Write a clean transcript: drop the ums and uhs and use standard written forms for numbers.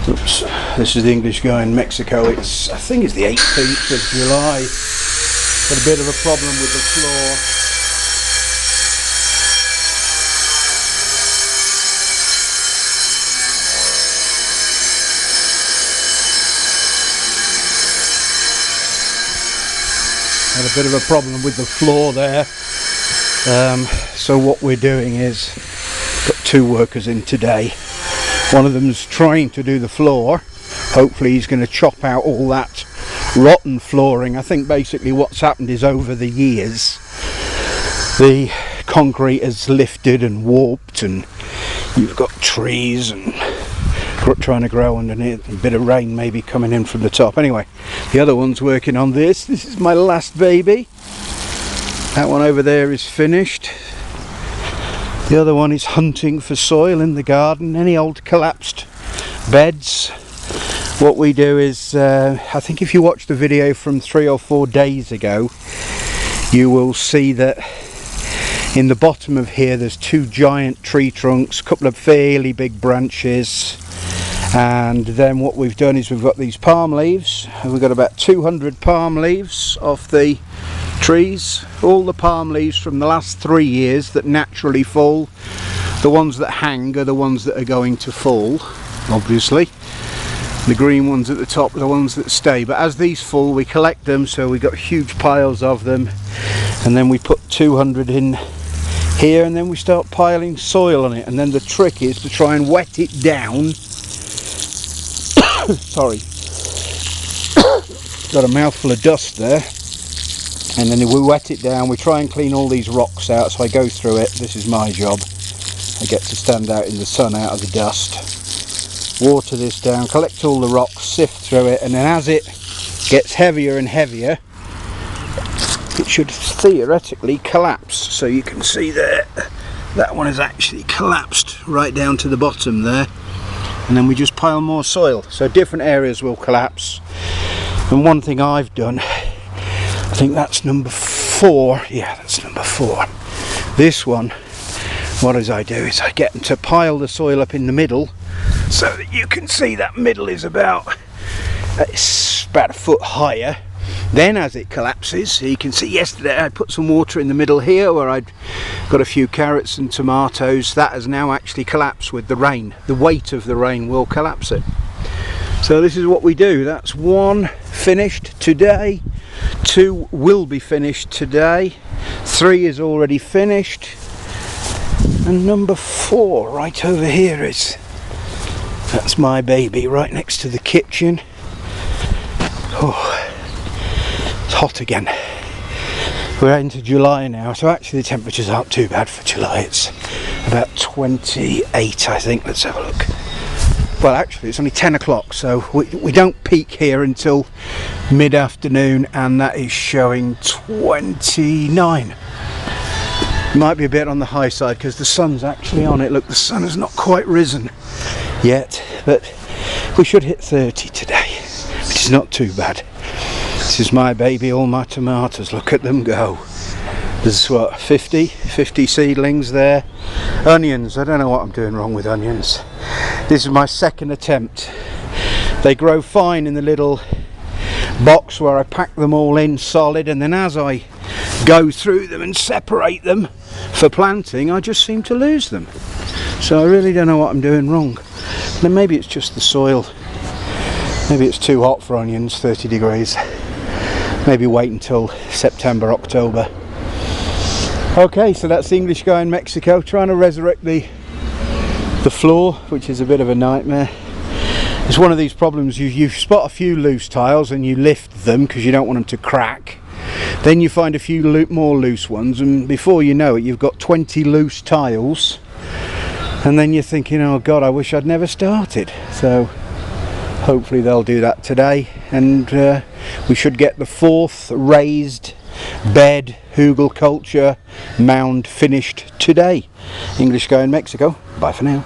Oops, this is the English guy in Mexico. I think it's the 18th of July. Got a bit of a problem with the floor. Had a bit of a problem with the floor there. So what we're doing is, got two workers in today. One of them's trying to do the floor. Hopefully he's going to chop out all that rotten flooring. I think basically what's happened is over the years the concrete has lifted and warped, and you've got trees and trying to grow underneath, a bit of rain maybe coming in from the top. Anyway, the other one's working on this. This is my last baby. That one over there is finished. The other one is hunting for soil in the garden, any old collapsed beds. What we do is, I think if you watch the video from 3 or 4 days ago, you will see that in the bottom of here there's 2 giant tree trunks, a couple of fairly big branches, and then what we've done is we've got these palm leaves, and we've got about 200 palm leaves off the trees. All the palm leaves from the last 3 years that naturally fall. The ones that hang are the ones that are going to fall, obviously. The green ones at the top are the ones that stay, but as these fall we collect them, so we've got huge piles of them, and then we put 200 in here, and then we start piling soil on it, and then the trick is to try and wet it down. Sorry, got a mouthful of dust there. And then we wet it down, we try and clean all these rocks out, so I go through it. This is my job. I get to stand out in the sun out of the dust. Water this down, collect all the rocks, sift through it, and then as it gets heavier and heavier, it should theoretically collapse. So you can see there, that one has actually collapsed right down to the bottom there. And then we just pile more soil. So different areas will collapse. And one thing I've done, I think that's number 4. Yeah, that's number 4. This one, what I do is I get them to pile the soil up in the middle, so that you can see that middle is it's about a foot higher. Then as it collapses, so you can see yesterday I put some water in the middle here where I'd got a few carrots and tomatoes. That has now actually collapsed with the rain. The weight of the rain will collapse it. So this is what we do. That's 1 finished today, 2 will be finished today, 3 is already finished, and number 4 right over here that's my baby right next to the kitchen. Oh, it's hot again. We're into July now, so actually the temperatures aren't too bad for July. It's about 28, I think. Let's have a look. Well, actually it's only 10 o'clock, so we don't peak here until mid-afternoon, and that is showing 29. Might be a bit on the high side because the sun's actually on it. Look, the sun has not quite risen yet, but we should hit 30 today, which is not too bad. This is my baby, all my tomatoes. Look at them go. There's what, 50 seedlings there. Onions, I don't know what I'm doing wrong with onions. This is my second attempt. They grow fine in the little box where I pack them all in solid, and then as I go through them and separate them for planting, I just seem to lose them. So I really don't know what I'm doing wrong. Then maybe it's just the soil. Maybe it's too hot for onions, 30 degrees. Maybe wait until September, October. Okay, so that's the English guy in Mexico trying to resurrect the floor, which is a bit of a nightmare. It's one of these problems, you spot a few loose tiles and you lift them because you don't want them to crack. Then you find a few more loose ones, and before you know it you've got 20 loose tiles, and then you're thinking, oh god, I wish I'd never started. So hopefully they'll do that today, and we should get the 4th raised bed HugulKultur mound finished today. English guy in Mexico, bye for now.